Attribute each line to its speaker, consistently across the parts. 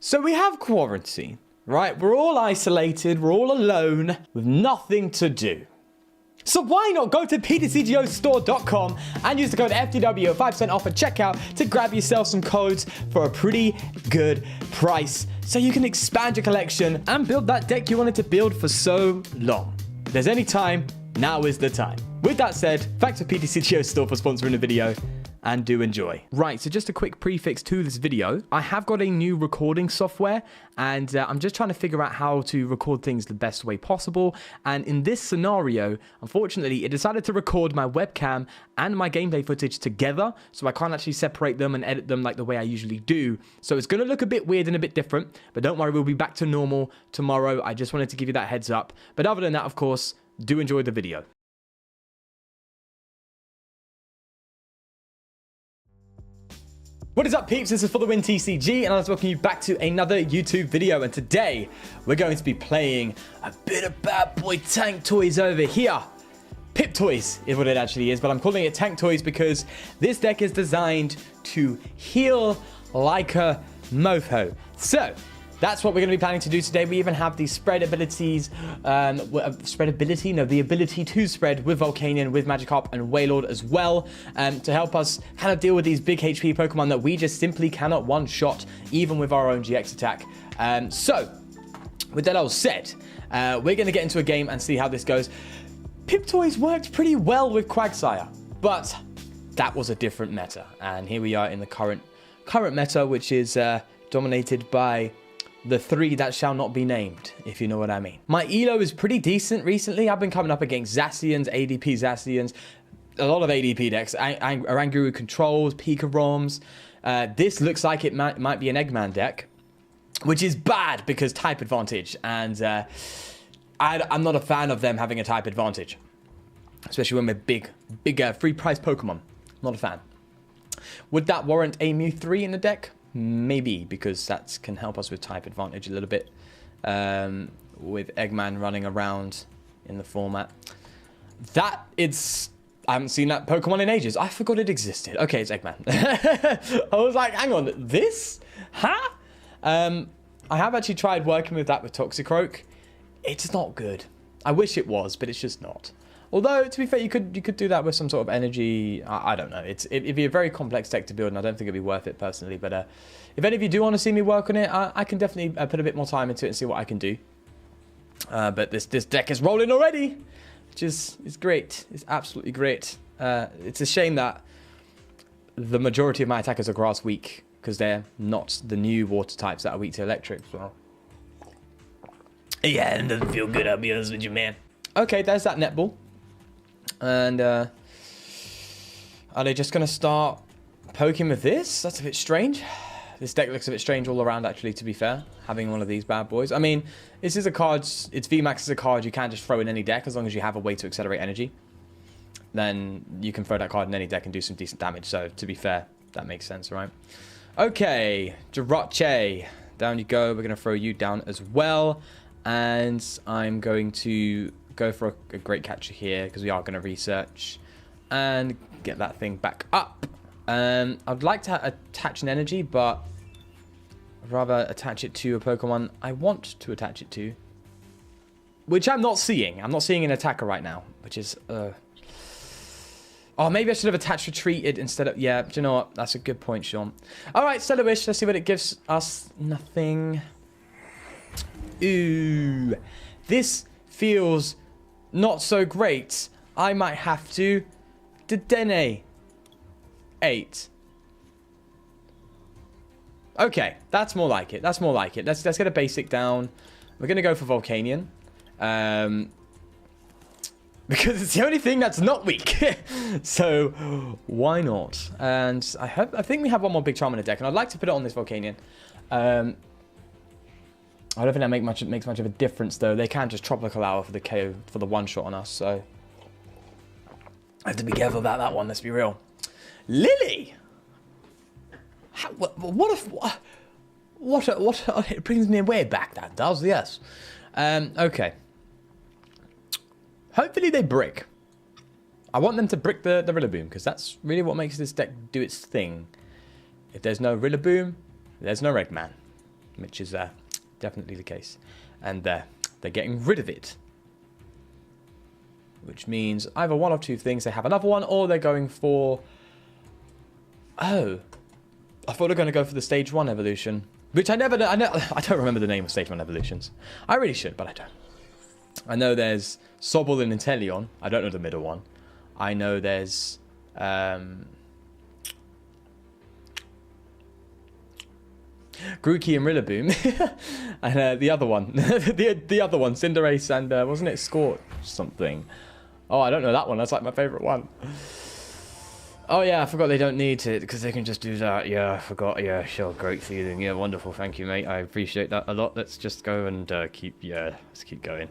Speaker 1: So we have quarantine, right? We're all isolated, we're all alone, with nothing to do. So why not go to ptcgostore.com and use the code FTW 5% off at checkout to grab yourself some codes for a pretty good price so you can expand your collection and build that deck you wanted to build for so long. If there's any time, now is the time. With that said, thanks to PTCGO Store for sponsoring the video. And do enjoy. Right, so just a quick prefix to this video. I have got a new recording software, and I'm just trying to figure out how to record things the best way possible. And in this scenario, unfortunately, it decided to record my webcam and my gameplay footage together, so I can't actually separate them and edit them like the way I usually do. So it's gonna look a bit weird and a bit different, but don't worry, we'll be back to normal tomorrow. I just wanted to give you that heads up. But other than that, of course, do enjoy the video. What is up, peeps? This is For The Win TCG, and I was welcoming you back to another YouTube video. And today, we're going to be playing a bit of bad boy Tank Toys over here. Pip Toys is what it actually is, but I'm calling it Tank Toys because this deck is designed to heal like a mofo. So, that's what we're going to be planning to do today. We even have the spread abilities, the ability to spread with Volcanion, with Magikarp and Wailord as well, to help us kind of deal with these big HP Pokemon that we just simply cannot one-shot, even with our own GX attack. So, with that all said, we're going to get into a game and see how this goes. Pip Toys worked pretty well with Quagsire, but that was a different meta. And here we are in the current meta, which is dominated by the three that shall not be named, if you know what I mean. My elo is pretty decent recently. I've been coming up against Zacians, ADP Zacians, a lot of ADP decks, Oranguru Controls, Pika Roms. This looks like it might be an Eggman deck, which is bad because type advantage, and I'm not a fan of them having a type advantage, especially when we're big free price Pokemon. Not a fan. Would that warrant a Mew 3 in the deck? Maybe, because that can help us with type advantage a little bit, with Eggman running around in the format. I haven't seen that Pokemon in ages. I forgot it existed. Okay, it's Eggman. I was like, hang on, this? Huh? I have actually tried working with that with Toxicroak. It's not good. I wish it was, but it's just not. Although, to be fair, you could do that with some sort of energy. I don't know. It'd be a very complex deck to build, and I don't think it'd be worth it personally. But if any of you do want to see me work on it, I can definitely put a bit more time into it and see what I can do. But this deck is rolling already, which is great. It's absolutely great. It's a shame that the majority of my attackers are grass weak, because they're not the new water types that are weak to electric. So. Yeah, it doesn't feel good, I'll be honest with you, man. Okay, there's that netball. And are they just going to start poking with this? That's a bit strange. This deck looks a bit strange all around, actually, to be fair. Having one of these bad boys. I mean, this is a card. It's VMAX is a card you can't just throw in any deck as long as you have a way to accelerate energy. Then you can throw that card in any deck and do some decent damage. So, to be fair, that makes sense, right? Okay, Jirachi. Down you go. We're going to throw you down as well. And I'm going to go for a great catcher here because we are going to research and get that thing back up. I'd like to attach an energy, but I'd rather attach it to a Pokemon I want to attach it to, which I'm not seeing. I'm not seeing an attacker right now, which is oh, maybe I should have attached Retreated instead of... Yeah, do you know what? That's a good point, Sean. All right, Stellar Wish. Let's see what it gives us. Nothing. Ooh, this feels not so great. I might have to Dedenne 8. Okay, that's more like it. That's more like it. Let's get a basic down. We're gonna go for Volcanion, because it's the only thing that's not weak. So why not? And I think we have one more big charm in the deck, and I'd like to put it on this Volcanion. I don't think that makes much of a difference, though. They can't just Tropical Hour for the KO, for the one-shot on us, so... I have to be careful about that one, let's be real. Lily! It brings me way back, that does, yes. Okay. Hopefully they brick. I want them to brick the Rillaboom, because that's really what makes this deck do its thing. If there's no Rillaboom, there's no Eggman. which is definitely the case. And they're getting rid of it. Which means either one of two things. They have another one, or they're going for... Oh. I thought they were going to go for the Stage 1 evolution. Which I don't remember the name of Stage 1 evolutions. I really should, but I don't. I know there's Sobble and Inteleon. I don't know the middle one. I know there's... Grookey and Rillaboom. And the other one. the other one. Cinderace and... wasn't it Scorch something? Oh, I don't know that one. That's like my favourite one. Oh, yeah, I forgot they don't need it because they can just do that. Yeah, I forgot. Yeah, sure. Great feeling. Yeah, wonderful. Thank you, mate. I appreciate that a lot. Let's just go and let's keep going.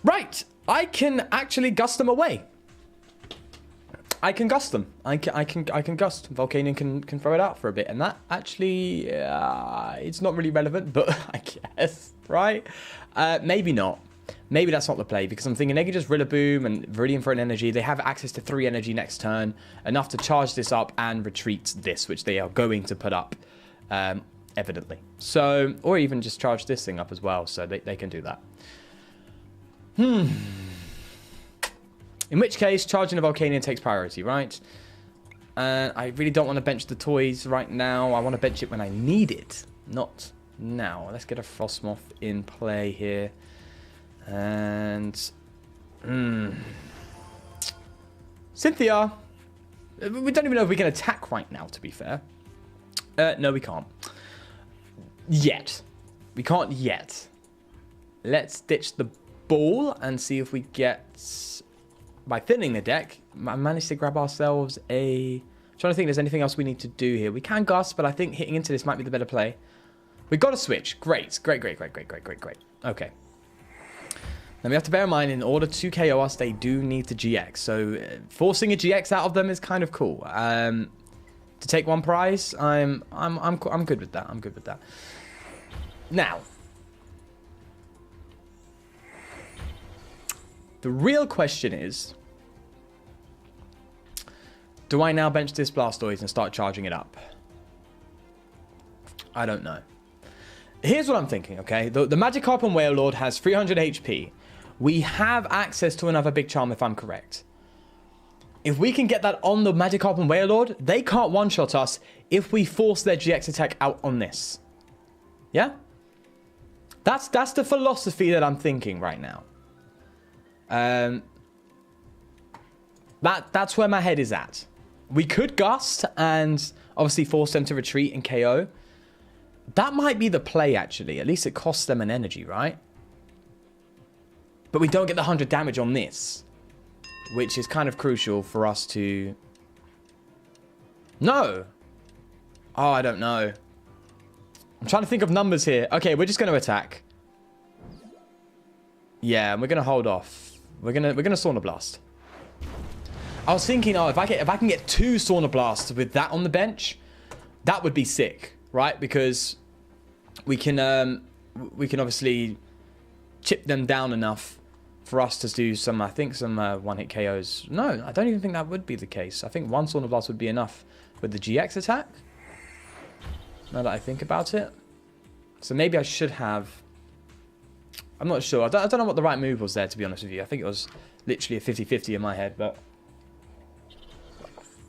Speaker 1: Right. I can actually gust them away. I can gust them. I can gust. Volcanion can throw it out for a bit. And that actually, it's not really relevant, but I guess, right? Maybe not. Maybe that's not the play, because I'm thinking they can just Rillaboom and Viridian for an energy. They have access to 3 energy next turn, enough to charge this up and retreat this, which they are going to put up, evidently. So, or even just charge this thing up as well, so they can do that. In which case, charging a Volcanion takes priority, right? I really don't want to bench the toys right now. I want to bench it when I need it, not now. Let's get a Frostmoth in play here. And Cynthia, we don't even know if we can attack right now, to be fair. No, we can't yet. We can't yet. Let's ditch the ball and see if we get, by thinning the deck, manage to grab ourselves a... I'm trying to think if there's anything else we need to do here. We can gust, but I think hitting into this might be the better play. We've got to switch. Great. Okay. Now we have to bear in mind, in order to KO us, they do need to GX. So forcing a GX out of them is kind of cool. To take one prize, I'm good with that. I'm good with that. Now, the real question is, do I now bench this Blastoise and start charging it up? I don't know. Here's what I'm thinking, okay? The Magikarp and Wailord has 300 HP. We have access to another Big Charm, if I'm correct. If we can get that on the Magikarp and Wailord, they can't one-shot us if we force their GX attack out on this. Yeah? That's the philosophy that I'm thinking right now. That's where my head is at. We could gust and obviously force them to retreat and KO. That might be the play, actually. At least it costs them an energy, right? But we don't get the 100 damage on this, which is kind of crucial for us to... No! Oh, I don't know. I'm trying to think of numbers here. Okay, we're just going to attack. Yeah, and we're going to hold off. We're gonna Sauna Blast. I was thinking, oh, if I can get 2 Sauna Blasts with that on the bench, that would be sick, right? Because we can obviously chip them down enough for us to do some, I think, some one-hit KOs. No, I don't even think that would be the case. I think 1 Sauna Blast would be enough with the GX attack, now that I think about it. So maybe I should have... I'm not sure. I don't know what the right move was there, to be honest with you. I think it was literally a 50-50 in my head, but...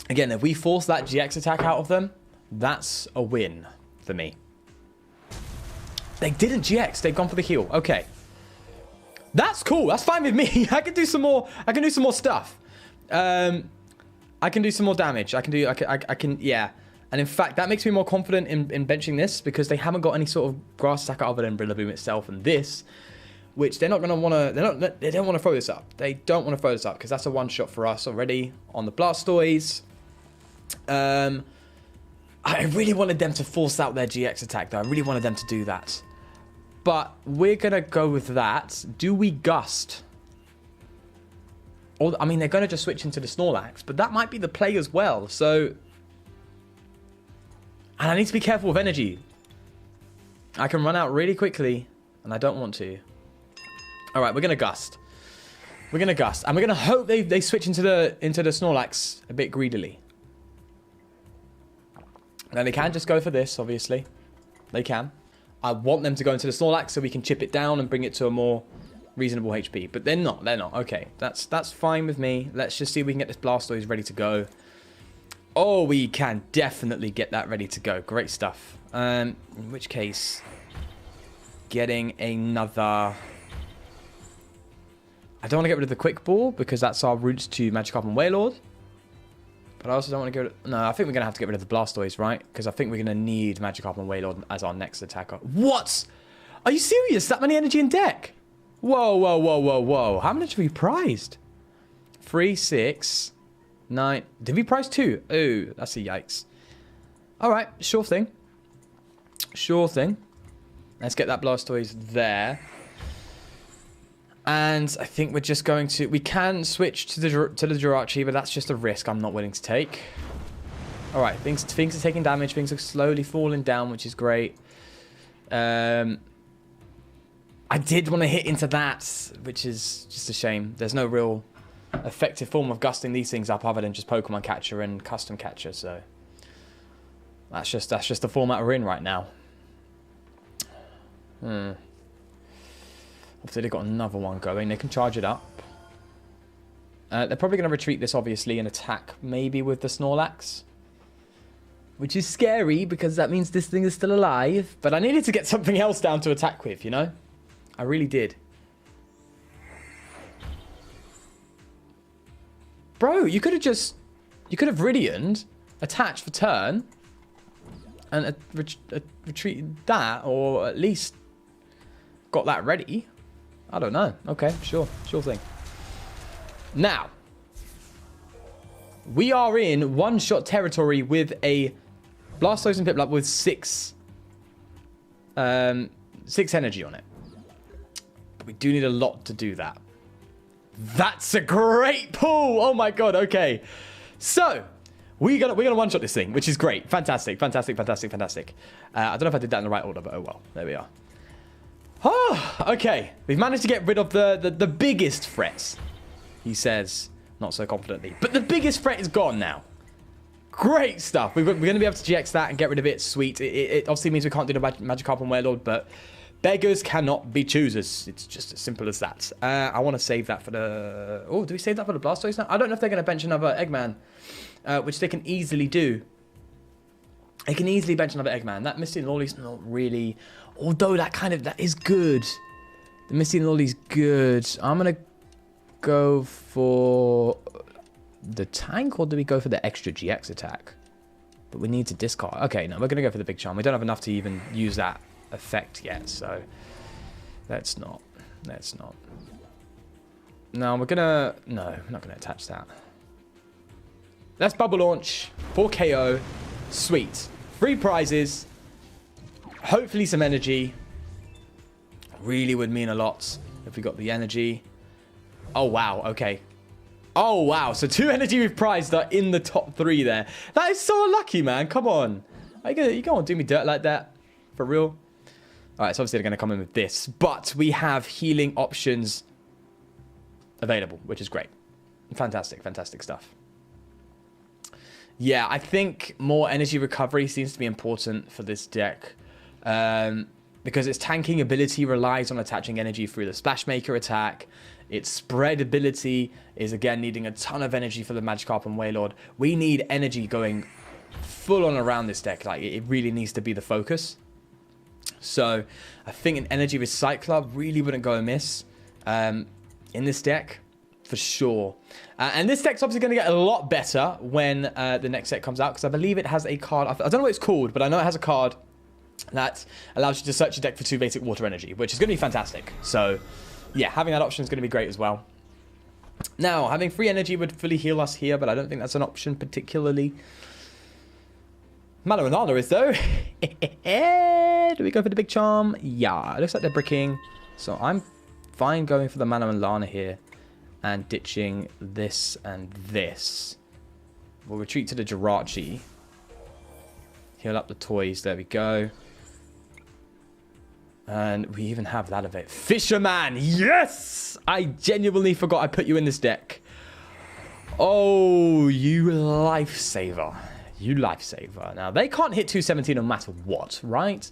Speaker 1: Again, if we force that GX attack out of them, that's a win for me. They didn't GX. They've gone for the heal. Okay. That's cool. That's fine with me. I can do some more. I can do some more stuff. I can do some more damage. I can. Yeah. And in fact, that makes me more confident in benching this, because they haven't got any sort of grass attacker other than Rillaboom itself and this, which they're not going to want to. They don't want to throw this up. They don't want to throw this up because that's a one shot for us already on the Blastoise. I really wanted them to force out their GX attack, though. I really wanted them to do that. But we're going to go with that. Do we gust? Or, I mean, they're going to just switch into the Snorlax, but that might be the play as well. So, and I need to be careful with energy. I can run out really quickly, and I don't want to. All right, we're going to gust. We're going to gust. And we're going to hope they switch into the Snorlax a bit greedily. Now, they can just go for this, obviously. They can. I want them to go into the Snorlax so we can chip it down and bring it to a more reasonable HP. But they're not. They're not. Okay, that's fine with me. Let's just see if we can get this Blastoise ready to go. Oh, we can definitely get that ready to go. Great stuff. In which case, getting another... I don't want to get rid of the Quick Ball because that's our route to Magikarp and Wailord. But I also don't want to get rid of... No, I think we're going to have to get rid of the Blastoise, right? Because I think we're going to need Magikarp and Wailord as our next attacker. What? Are you serious? That many energy in deck? Whoa, whoa, whoa, whoa, whoa. How much have we prized? 3, 6, 9. Did we prize 2? Oh, that's a yikes. All right, sure thing. Sure thing. Let's get that Blastoise there. And I think we're just going to... We can switch to the Jirachi, but that's just a risk I'm not willing to take. All right, things are taking damage. Things are slowly falling down, which is great. I did want to hit into that, which is just a shame. There's no real effective form of gusting these things up other than just Pokemon Catcher and Custom Catcher, so... That's just the format we're in right now. If they've got another one going, they can charge it up. They're probably going to retreat this, obviously, and attack maybe with the Snorlax. Which is scary, because that means this thing is still alive. But I needed to get something else down to attack with, you know? I really did. Bro, you could have just... You could have Viridianed, attached for turn, and retreated that, or at least got that ready. I don't know. Okay, sure thing. Now, we are in one-shot territory with a Blastoise and Piplup with 6 energy on it. But we do need a lot to do that. That's a great pull! Oh my god, okay. So, we're gonna one-shot this thing, which is great. Fantastic, fantastic, fantastic, fantastic. I don't know if I did that in the right order, but oh well. There we are. Oh, okay. We've managed to get rid of the biggest threats, he says, not so confidently. But the biggest threat is gone now. Great stuff. We're going to be able to GX that and get rid of it. Sweet. It obviously means we can't do the Magikarp and Wailord, but beggars cannot be choosers. It's just as simple as that. I want to save that for the... Oh, do we save that for the Blastoise now? I don't know if they're going to bench another Eggman, which they can easily do. They can easily bench another Eggman. That Misty and Lawley's not really... Although that is good. The Misty and Lawley's good. I'm going to go for the tank, or do we go for the extra GX attack? But we need to discard. Okay, no, we're going to go for the big charm. We don't have enough to even use that effect yet, so let's not. No, we're going to... No, we're not going to attach that. Let's bubble launch for KO. Sweet. 3 prizes. Hopefully some energy. Really would mean a lot if we got the energy. Oh, wow. Okay. Oh, wow. So 2 energy we've prized are in the top 3 there. That is so unlucky, man. Come on. You can't do me dirt like that. For real. All right. So obviously they're going to come in with this. But we have healing options available, which is great. Fantastic. Fantastic stuff. Yeah, I think more energy recovery seems to be important for this deck. Because its tanking ability relies on attaching energy through the Splash Maker attack. Its spread ability is, again, needing a ton of energy for the Magikarp and Wailord. We need energy going full on around this deck. Like, it really needs to be the focus. So, I think an Energy Recycler really wouldn't go amiss in this deck, for sure. And this deck's obviously going to get a lot better when the next set comes out, because I believe it has a card. I don't know what it's called, but I know it has a card that allows you to search your deck for 2 basic water energy, which is going to be fantastic. So, yeah, having that option is going to be great as well. Now, having free energy would fully heal us here, but I don't think that's an option particularly. Mallow and Lana is, though. Do we go for the big charm? Yeah, it looks like they're bricking. So I'm fine going for the Mallow and Lana here and ditching this and this. We'll retreat to the Jirachi. Heal up the toys. There we go. And we even have that of it. Fisherman! Yes! I genuinely forgot I put you in this deck. Oh, you lifesaver. You lifesaver. Now, they can't hit 217 no matter what, right?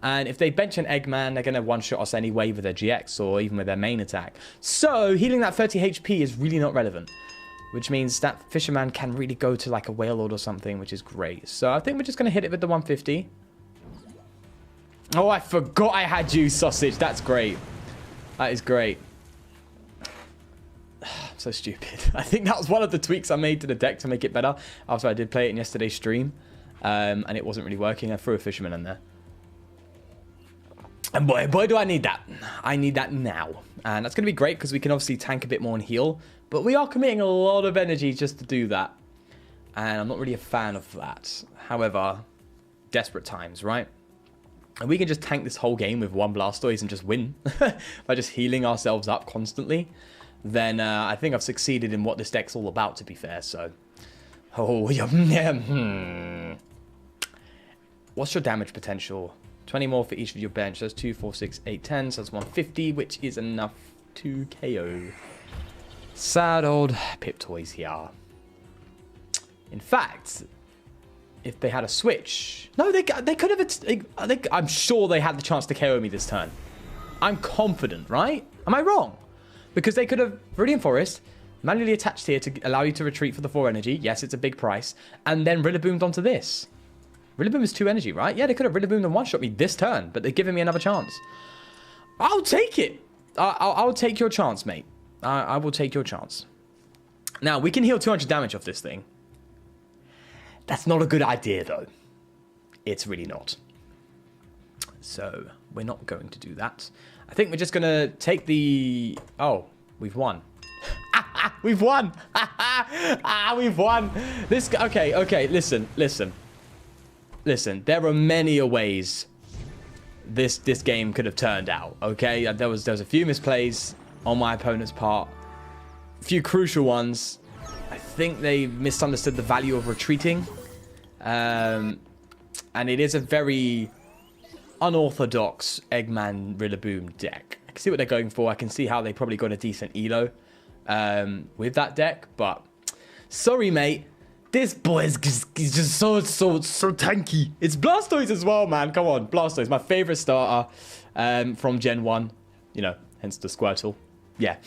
Speaker 1: And if they bench an Eggman, they're going to one-shot us anyway with their GX or even with their main attack. So healing that 30 HP is really not relevant, which means that Fisherman can really go to like a Wailord or something, which is great. So I think we're just going to hit it with the 150. Oh, I forgot I had you, Sausage. That's great. That is great. I'm so stupid. I think that was one of the tweaks I made to the deck to make it better after I did play it in yesterday's stream. And it wasn't really working. I threw a Fisherman in there. And boy, do I need that. I need that now. And that's going to be great because we can obviously tank a bit more and heal. But we are committing a lot of energy just to do that. And I'm not really a fan of that. However, desperate times, right? And we can just tank this whole game with one Blastoise and just win. By just healing ourselves up constantly. Then I think I've succeeded in what this deck's all about, to be fair. So, oh, yeah. What's your damage potential? 20 more for each of your bench. That's 2, 4, 6, 8, 10. So that's 150, which is enough to KO. Sad old Piptoys here. In fact, if they had a switch... No, they could have... I'm sure they had the chance to KO me this turn. I'm confident, right? Am I wrong? Because they could have Viridian Forest, manually attached here to allow you to retreat for the 4 energy. Yes, it's a big price. And then Rillaboomed onto this. Rillaboom is 2 energy, right? Yeah, they could have Rillaboomed and one-shot me this turn, but they're giving me another chance. I'll take it. I'll take your chance, mate. I will take your chance. Now, we can heal 200 damage off this thing. That's not a good idea, though. It's really not. So, we're not going to do that. I think we're just going to take the... Oh, we've won. We've won. We've won. This... Okay, listen. Listen, there are many ways this game could have turned out, okay? There was a few misplays on my opponent's part. A few crucial ones. I think they misunderstood the value of retreating. And it is a very unorthodox Eggman Rillaboom deck. I can see what they're going for. I can see how they probably got a decent elo with that deck. But sorry, mate. This boy is just so tanky. It's Blastoise as well, man. Come on, Blastoise, my favorite starter from Gen 1. You know, hence the Squirtle. Yeah.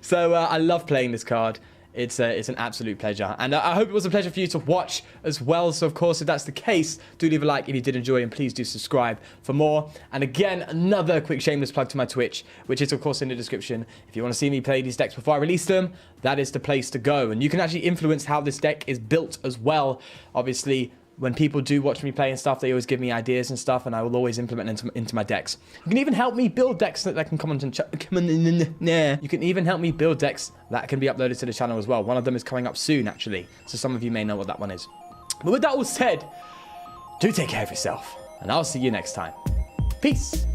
Speaker 1: So I love playing this card. It's an absolute pleasure. And I hope it was a pleasure for you to watch as well. So, of course, if that's the case, do leave a like if you did enjoy. And please do subscribe for more. And again, another quick shameless plug to my Twitch, which is, of course, in the description. If you want to see me play these decks before I release them, that is the place to go. And you can actually influence how this deck is built as well. Obviously, when people do watch me play and stuff, they always give me ideas and stuff, and I will always implement into my decks. You can even help me build decks that can come on. You can even help me build decks that can be uploaded to the channel as well. One of them is coming up soon, actually, so some of you may know what that one is. But with that all said, do take care of yourself, and I'll see you next time. Peace.